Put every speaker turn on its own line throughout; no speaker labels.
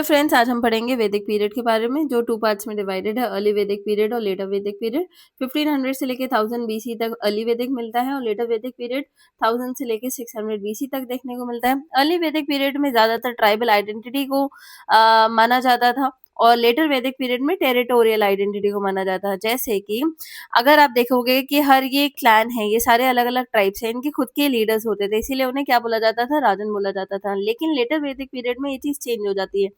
तो फ्रेंड्स, आज हम पढ़ेंगे वैदिक पीरियड के बारे में, जो 2 पार्ट्स में डिवाइडेड है, अर्ली वैदिक पीरियड और लेटर वैदिक पीरियड। 1500 से लेके 1000 बीसी तक अर्ली वैदिक मिलता है और लेटर वैदिक पीरियड 1000 से लेके 600 बीसी तक देखने को मिलता है। अर्ली वैदिक पीरियड में ज्यादातर ट्राइबल आइडेंटिटी को माना जाता था और लेटर वैदिक पीरियड में टेरिटोरियल आइडेंटिटी को माना जाता है। जैसे कि अगर आप देखोगे कि हर ये क्लैन है, ये सारे अलग अलग ट्राइब्स हैं, इनके खुद के लीडर्स होते थे, इसीलिए उन्हें क्या बोला जाता था, राजन बोला जाता था। लेकिन लेटर वैदिक पीरियड में ये चीज चेंज हो जाती है,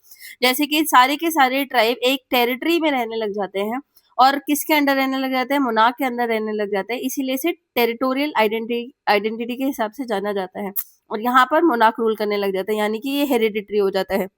जैसे कि सारे के सारे ट्राइब एक टेरिटरी में रहने लग जाते हैं और किसके अंडर रहने लग जाते हैं, मोनार्क के अंदर रहने लग जाते हैं। इसीलिए इसे टेरिटोरियल आइडेंटिटी के हिसाब से जाना जाता है और यहाँ पर मोनार्क रूल करने लग जाता है, यानी कि ये हेरिडिटरी हो जाता है।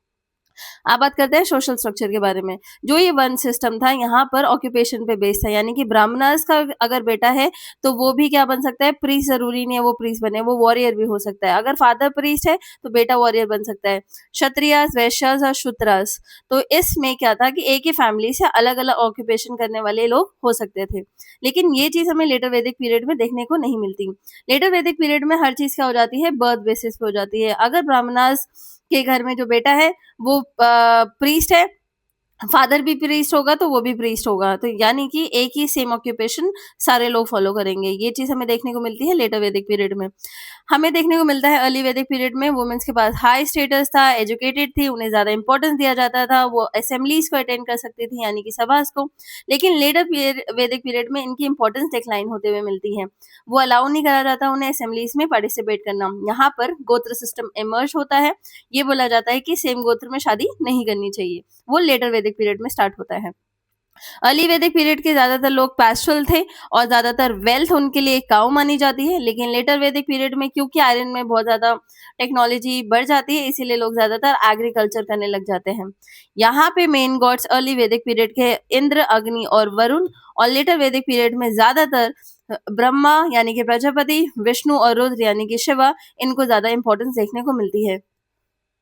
अब बात करते हैं सोशल स्ट्रक्चर के बारे में। जो ये वन सिस्टम था, यहाँ पर ऑक्यूपेशन पे बेस्ड था, यानी कि ब्राह्मणस का अगर बेटा है तो वो भी क्या बन सकता है, प्रीस्ट। जरूरी नहीं है वो प्रीस्ट बने, वो वॉरियर भी हो सकता है। अगर फादर प्रीस्ट है तो बेटा वॉरियर बन सकता है। क्षत्रियस, वैश्यस और शूद्रस, तो इसमें क्या था कि एक ही फैमिली से अलग अलग ऑक्यूपेशन करने वाले लोग हो सकते थे। लेकिन ये चीज हमें लेटर वैदिक पीरियड में देखने को नहीं मिलती। लेटर वैदिक पीरियड में हर चीज क्या हो जाती है, बर्थ बेसिस पे हो जाती है। अगर ब्राह्मणास के घर में जो बेटा है वो प्रीस्ट है, फादर भी प्रीस्ट होगा तो वो भी प्रीस्ट होगा, तो यानी कि एक ही सेम ऑक्यूपेशन सारे लोग फॉलो करेंगे। ये चीज हमें देखने को मिलती है लेटर वैदिक पीरियड में। हमें देखने को मिलता है अर्ली वैदिक पीरियड में वुमेन्स के पास हाई स्टेटस था, एजुकेटेड थी, उन्हें ज्यादा इंपॉर्टेंस दिया जाता था, वो असेंबलीज को अटेंड कर सकती थी, यानी कि सभा को। लेकिन लेटर वैदिक पीरियड में इनकी इंपॉर्टेंस डिक्लाइन होते हुए मिलती है। वो अलाउ नहीं करा जाता उन्हें असेंबलीज में पार्टिसिपेट करना। यहाँ पर गोत्र सिस्टम इमर्ज होता है। ये बोला जाता है कि सेम गोत्र में शादी नहीं करनी चाहिए। वो लेटर वैदिक पीरियड में स्टार्ट होता है। अर्ली वैदिक पीरियड के ज्यादातर लोग पैस्टरल थे और ज्यादातर वेल्थ उनके लिए काउ मानी जाती है। लेकिन लेटर वैदिक पीरियड में क्योंकि आयरन में बहुत ज्यादा टेक्नोलॉजी बढ़ जाती है, इसीलिए लोग ज्यादातर एग्रीकल्चर करने लग जाते हैं। यहाँ पे मेन गॉड्स अर्ली वैदिक पीरियड के इंद्र, अग्नि और वरुण, और लेटर वैदिक पीरियड में ज्यादातर ब्रह्मा यानी कि प्रजापति, विष्णु और रुद्र यानी कि शिवा, इनको ज्यादा इंपॉर्टेंस देखने को मिलती है।